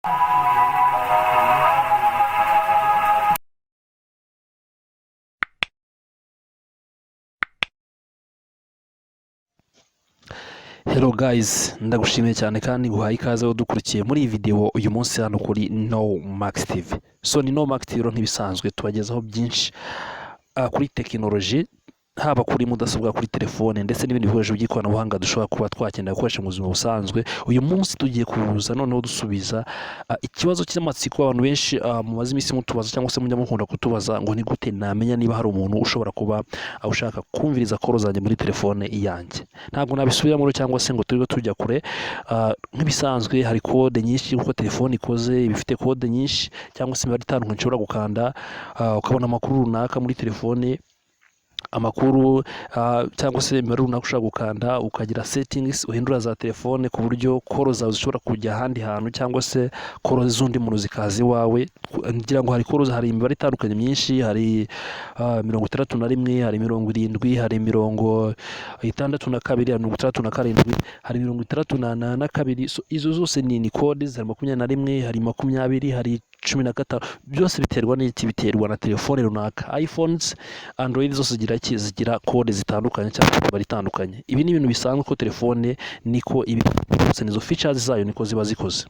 Hello guys, ndagushimiye cyane kandi nguhaye ikaze dukurikiye muri iyi video uyu munsi hano kuri No Max TV. So ni No Max TV nk'ibisanzwe tubagezaho byinshi kuri technology, haba kuri mudasobwa, kuri telefone ndetse n'ibindi bikoresho by'ikoranabuhanga dushobora kuba twakenera gukoresha mu buzima busanzwe. Uyu munsi tugiye kuza noneho dusubiza ikibazo cy'amatsiko abantu benshi mubaza iminsi mutubaza cyangwa se mujya mukunda kutubaza ngo ni gute namenya niba hari umuntu ushobora kuba ushaka kumviriza koro zanjye muri telefone yanjye. Ntabwo nabisubiramo cyangwa se ngo turiho tujya kure. Nk'ibisanzwe hari kode nyinshi kuko telefone ikoze ibifite kode nyinshi cyangwa se imibare itandukanye ushobora gukanda ukabona amakuru runaka muri telefone, amakuru cyangwa se imibare runaka ushobora gukanda ukagira settings uhindura za telefone ku buryo koro zawe zishobora kujya ahandi hantu cyangwa se koro z'undi muntu zikaza iwawe. Ngira ngo hari koro, hari imibare itandukanye myinshi, hari 61, hari 70, hari 62, hari 67, hari 62. So izo zose ni kode, hari 21, hari 20, hari 15. Byose biterwa n'iki? Biterwa na telefone runaka. iPhones, Android zose zigira kode zitandukanye cyangwa imibare itandukanye. Ibi ni ibintu bisanzwe ko telefone niko ibi byose, nizo features zayo niko ziba zikoze.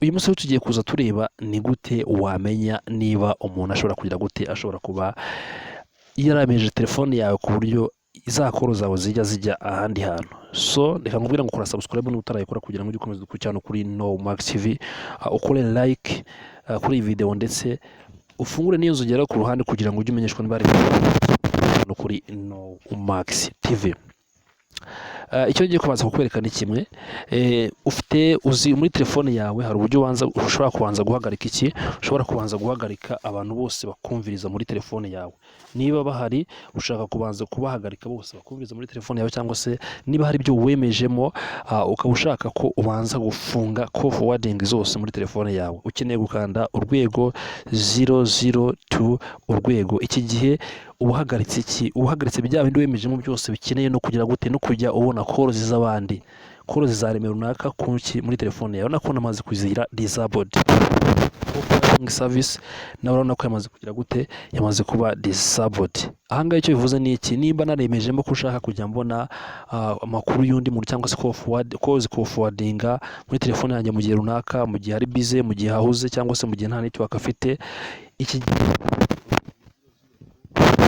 Uyu munsi tugiye kuza tureba ni gute wamenya niba umuntu ashobora kugira gute ashobora kuba yarameje telefone yawe ku buryo izakoro zawe zijya ahandi hantu. So reka nkubwira ngo kora subscribe niba utarayikora kugira ngo ujye ukomeza gukurikirana kuri No Max TV, ukore like kuri iyi video ndetse ufungure n'iyo zugera ku ruhande kugira ngo ujye umenyeshwa niba ari kuri No Max TV. Icyo ngiye kubanza kukwereka ni kimwe. Uzi muri telefone yawe hari uburyo ushobora kubanza guhagarika iki, ushobora kubanza guhagarika abantu bose bakumviriza muri telefone yawe. Niba bahari ushaka kubanza kubahagarika bose bakumviriza muri telefone yawe, cyangwa se niba hari ibyo wemejemo ukaba ushaka ko ubanza gufunga call forwarding zose muri telefone yawe, ukeneye gukanda urwego 002 urwego. Iki gihe ubahagaritse iki? Ubahagaritse bya bindi wemejemo byose bikeneye no kugira gute no kujya ubona koro z'abandi, koro zizaremera runaka muri telefone yawe. Nako namaze kuzira disabled service, nawe urabona ko yamaze kugira gute, yamaze kuba disabled. Ahangahe icyo bivuze ni iki? Nimba naremejemo ko ushaka kujya mbona amakuru y'undi muntu cyangwa se call forwardinga muri telefone yanjye mu gihe runaka, mu gihe ari busy, mu gihe hahuze cyangwa se mu gihe nta network afite, iki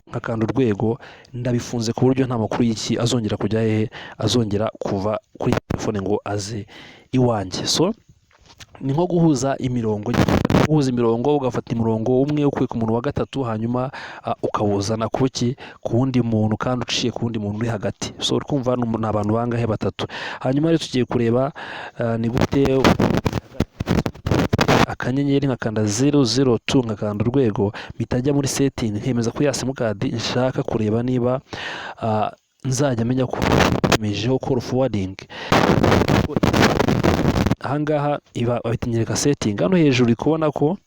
nkakanda urwego ndabifunze ku buryo nta makuru y'iki azongera kujya azongera kuva kuri telefone ngo aze iwanjye. So ni nko guhuza imirongo, ugafata umurongo umwe ukuye ku muntu wa gatatu, hanyuma ukawuzana ku wundi muntu kandi uciye ku wundi muntu uri hagati. So uri kumva ni abantu bangahe? Batatu. Hanyuma rero tugiye kureba ni gute akanyenyeri nkakanda 002 nkakanda urwego, bitajya muri setting, nkemeza ko ya simukadi nshaka kureba niba nzajya menya ko mejeho call forwarding. Ahangaha babinyereka setting. Hano hejuru uri kubona ko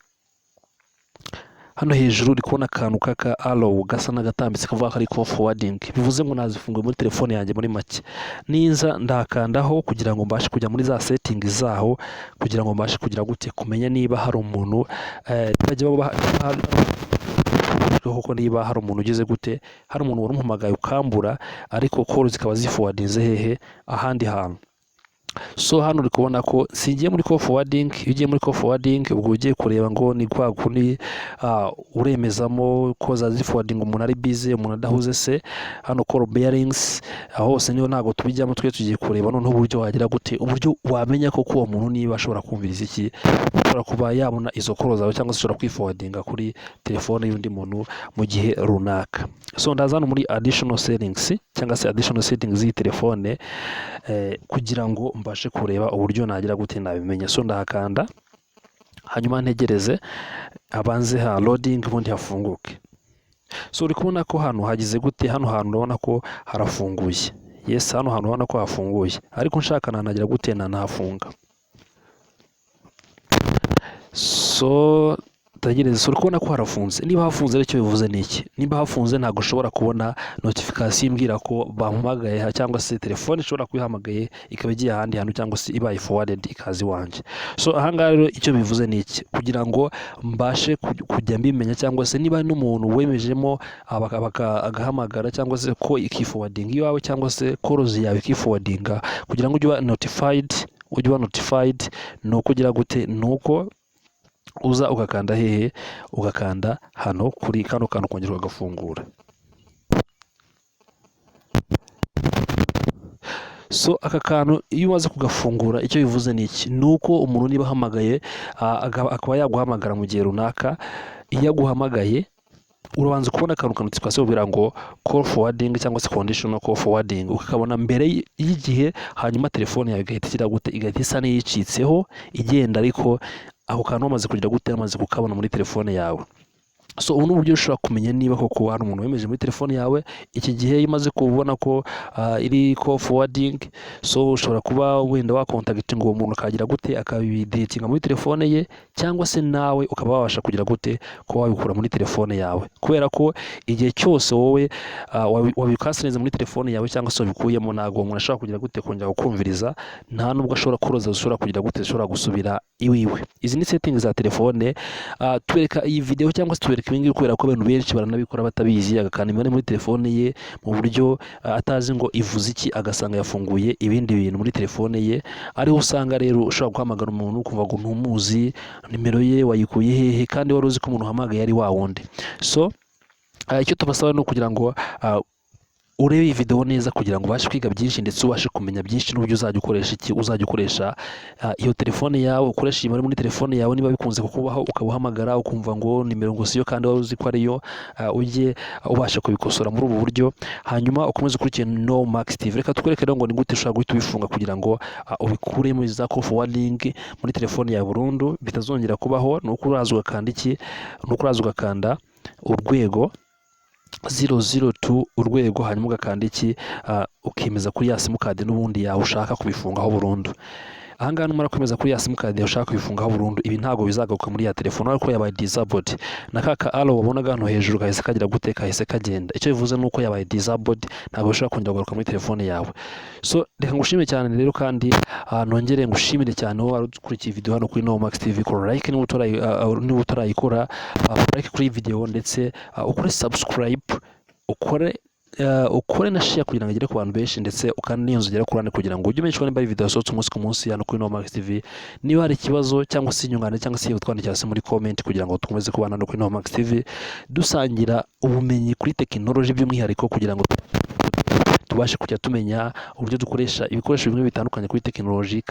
akantu kaka arrow gasa n'agatambitse kavuga ko ari call forwarding, bivuze ngo nazifunguye muri telefone yanjye muri make. Ninza ndakandaho kugira ngo mbashe kujya muri za setting zaho, kugira ngo mbashe kugira gute kumenya niba hari umuntu koko niba hari umuntu ugeze gute, hari umuntu warumpamagaye ukambura ariko call zikaba ziforwardinze hehe ahandi hantu. So hano uri kubona ko singiye muri call forwarding. Iyo ugiye muri call forwarding ubwo ugiye kureba ngo ni kwa kundi uremezamo ko zazi forwarding umuntu ari busy, umuntu adahuze se. Hano call bearings hose niyo ntago tubijyamo, twe tugiye kureba noneho uburyo wagira gute, uburyo wamenya ko uwo muntu niba ashobora kumviriza iki, ashobora kuba yabona izo call zawe cyangwa se ashobora kwiforwardinga kuri telefone y'undi muntu mu gihe runaka. So ndaza hano muri additional settings cyangwa se additional settings z'iyi telefone kugira ngo mbashe kureba uburyo nagira gute nabimenya. So ndahakanda, hanyuma ntegereze abanze loading ubundi hafunguke. So uri kubona ko hano hagize gute, hano hantu urabona ko harafunguye. Yes, hano hantu urabona ko hafunguye, ariko nshaka nanagira gute nanahafunga. So utegereze uri kubona ko harafunze. Niba hafunze rero icyo bivuze ni iki? Niba hafunze ntabwo ushobora kubona notification imbwira ko bampamagaye cyangwa se telefone ishobora kuyihamagaye ikaba igiye ahandi hantu cyangwa se ibaye forwarded ikazi wanje. So ahangaha rero icyo bivuze ni iki? Kugira ngo mbashe kujya mbimenya cyangwa se niba n'umuntu wemejemo agahamagara cyangwa se ko ikiforwarding iwawe cyangwa se calls yawe ikiforwardinga, kugira ngo ujye uba notified ni uko ugira gute? Ni uko uza ugakanda hehe? Ugakanda hano kuri kano kantu kongera ugafungura. So aka kantu iyo umaze kugafungura icyo bivuze ni iki? Ni uko umuntu niba ahamagaye akaba yaguhamagara mu gihe runaka, iyo aguhamagaye urabanza kubona akantu ka notification ubwira ngo call forwarding cyangwa se conditional call forwarding, ukakabona mbere y'igihe, hanyuma telefone yawe igahita igira gute? Igahita isa n'iyicitseho igenda, ariko ako kantu wamaze kugira gute? Amaze kukabona muri telefone yawe. So ubu ni uburyo ushobora kumenya niba koko hari umuntu wemeje muri telefone yawe iki gihe iyo umaze kubona ko iri call forwarding. So ushobora kuba wenda wakontagitinga uwo muntu akagira gute? Akabiditinga muri telefone ye, cyangwa se nawe ukaba wabasha kugira gute? Ko wabikura muri telefone yawe, kubera ko igihe cyose wowe wabikasinze muri telefone yawe cyangwa se wabikuyemo, ntabwo umuntu ashobora kugira gute? Kongera kukumviriza, nta nubwo ashobora kuroza, ushobora kugira gute? Ushobora gusubira iwiwe. Izi ni settings za telefone. Tubereka iyi video cyangwa se tubereka ibingibi kubera ko abantu benshi baranabikora batabizi, agakanda imibare muri telefone ye mu buryo atazi ngo ivuze iki, agasanga yafunguye ibindi bintu muri telefone ye. Ariho usanga rero ushobora guhamagara umuntu ukumva ngo ntumuzi, nimero ye wayikuye hehe, kandi wari uzi ko umuntu uhamagaye ari wa wundi. So icyo tubasaba ni ukugira ngo urebe iyi video neza kugira ngo ubashe kwiga byinshi ndetse ubashe kumenya byinshi n'uburyo uzajya ukoresha iki, uzajya ukoresha iyo telefone yawe, ukoresha imibare muri telefone yawe. Niba bikunze kukubaho ukabuhamagara ukumva ngo nimero ngo siyo kandi wari uzi ko ariyo, ujye ubasha kubikosora muri ubu buryo, hanyuma ukomeze ukurikirana No Max TV. Reka tukwereke rero ngo ni gute ushobora guhita ubifunga kugira ngo ubikuremo za call forwarding muri telefone yawe burundu bitazongera kubaho. Ni uko uraza ugakanda iki? Ni uko uraza ugakanda urwego 002 urwego, hanyuma ugakanda iki? Ukemeza kuri ya simukadi n'ubundi yawe ushaka kubifungaho burundu. Ahangaha numara kwemeza kuri ya simukadi yawe ushaka kubifungaho burundu, ibi ntabwo bizagaruka muri ya telefone ariko yabaye disabled. Nakaka arrow wabonaga hano hejuru kahise kagira gute? Kahise kagenda. Icyo bivuze nuko yabaye disabled, ntabwo ushobora kongera kugaruka muri telefone yawe. So reka ngushimire cyane rero, kandi nongere ngushimire cyane wowe warukurikiye video hano kuri No Max TV. Kora like niba utarayikora, like kuri video ndetse ukore subscribe, ukore na share kugira ngo igere ku bantu benshi, ndetse ukaniyonzogera ku ruhande kugira ngo ujye umenyeshwa niba video yasohotse umunsi ku munsi hano kuri No Max TV. Niba hari ikibazo cyangwa se inyunganizi cyangwa se utwandikira hasi muri comment kugira ngo dukomeze kubana no kuri No Max TV dusangira ubumenyi kuri technology by'umwihariko, kugira ngo tubashe kujya tumenya uburyo dukoresha ibikoresho bimwe bitandukanye kuri technology.